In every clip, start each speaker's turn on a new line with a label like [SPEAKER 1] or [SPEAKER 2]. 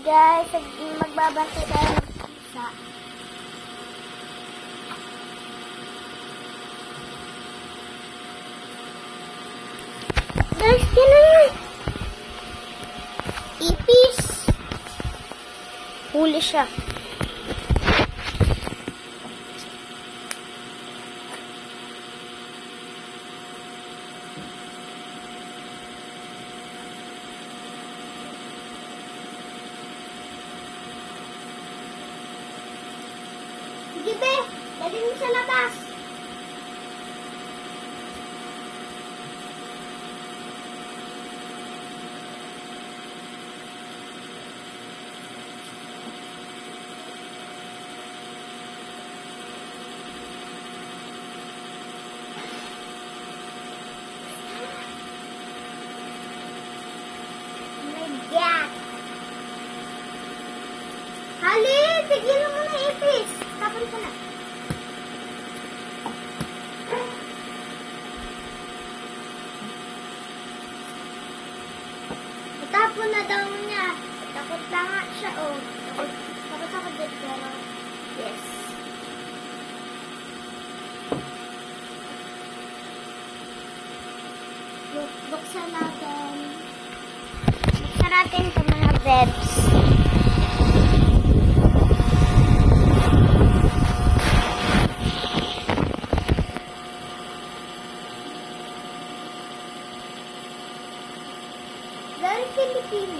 [SPEAKER 1] Guys, magbabantay tayo ng pizza. Guys, yan na yan. Ipis. Huli siya. Sige be, dali mo sa labas. Yeah. Hali, tigilan mo na ipis. Tapon ko na. Tapon na daw niya. Takot na nga siya, oh. Takot ako dito, pero yes. Buksan natin. Buksan natin ito mga bebs. Very Filipino.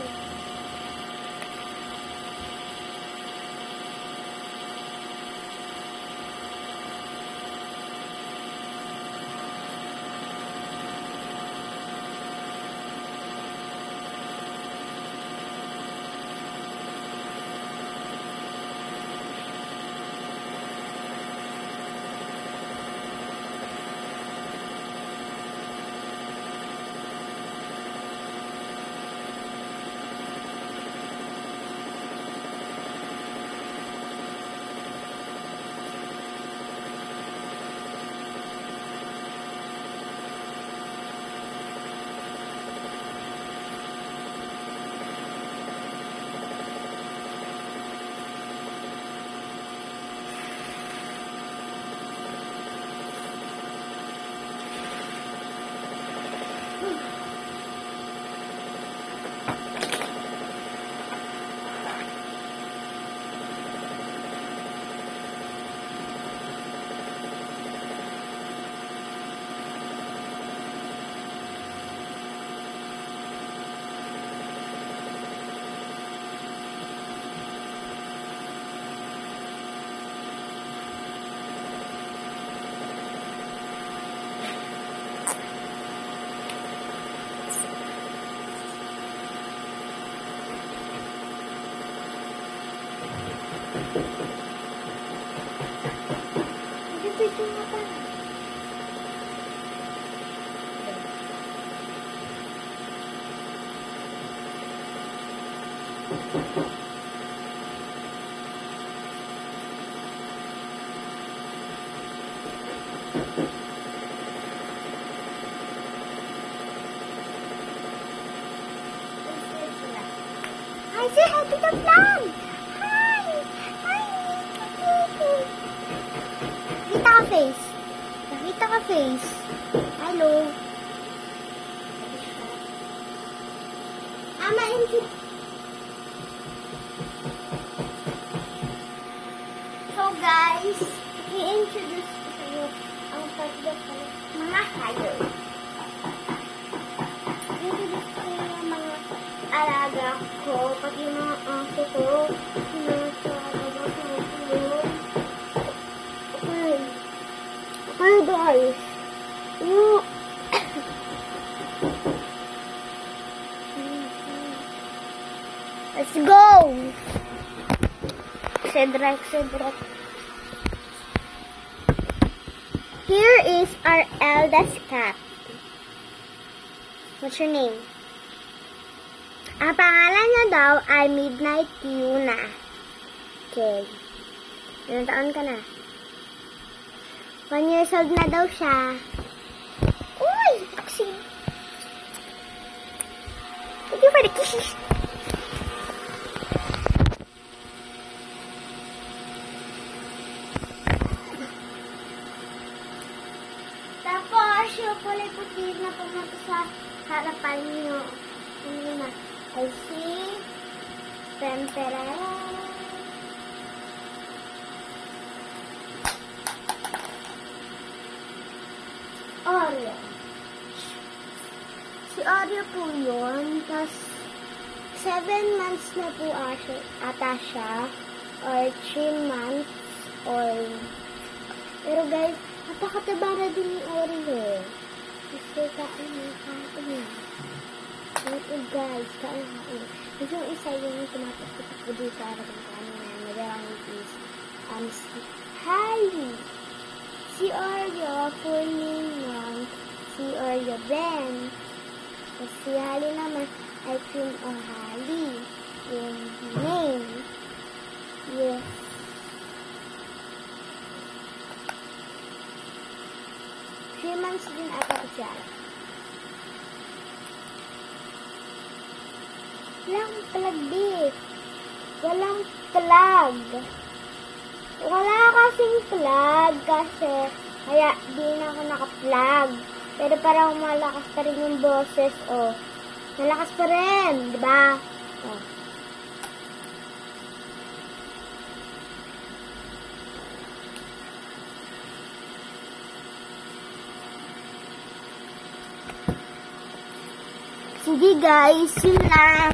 [SPEAKER 1] Video nga pa. I say hi to the vlog. Hi. Hi. Nakita ka face. Nakita ka face. Hello. Ama, so guys, i-introduce ko sa iyo ang pagdat ng mga hayop. I-introduce ko yung mga alaga ko, pati yung mga aso ko, nasa baba ko. Okay. Hi guys. Let's go! Cedric. Here is our eldest cat. What's your name? Ang pangalan niya daw ay Midnight Yuna. Okay. Ilang taon ka na? 1 years old na daw siya. Uy! Taksi! Thank you for the kisses. kulay puti na pumunta sa harapan niyo. Ano na? I see. Pempera. Oreo. Si Oreo po yun. Tapos, 7 months na po ata siya. Or 3 months. Or... Pero guys, napakataba na din ni Oreo. Kasi kain na kain. Ito guys, kain na kain. Kasi yung isa yung tumatakot ko dito sa araw ng kain na nagaramit is Harley. Si Oreo, full name nun, si Oreo Ben. Si Harley naman ay Cream O'Harley. Yung name. Yes. Three months din ata ko siya. Walang plug din. Walang plug. Wala kasing plug kasi kaya di na ako naka-plug. Pero parang malakas pa rin yung boses, oh. Malakas pa rin, di ba? Oh. Sige guys, yun lang.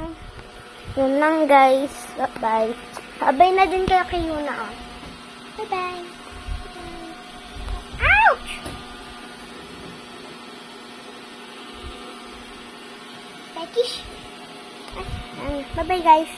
[SPEAKER 1] Yun lang guys. Bye. Habay na din kayo kay Yuna, oh. Bye-bye. Ouch! Bekish. Bye-bye guys.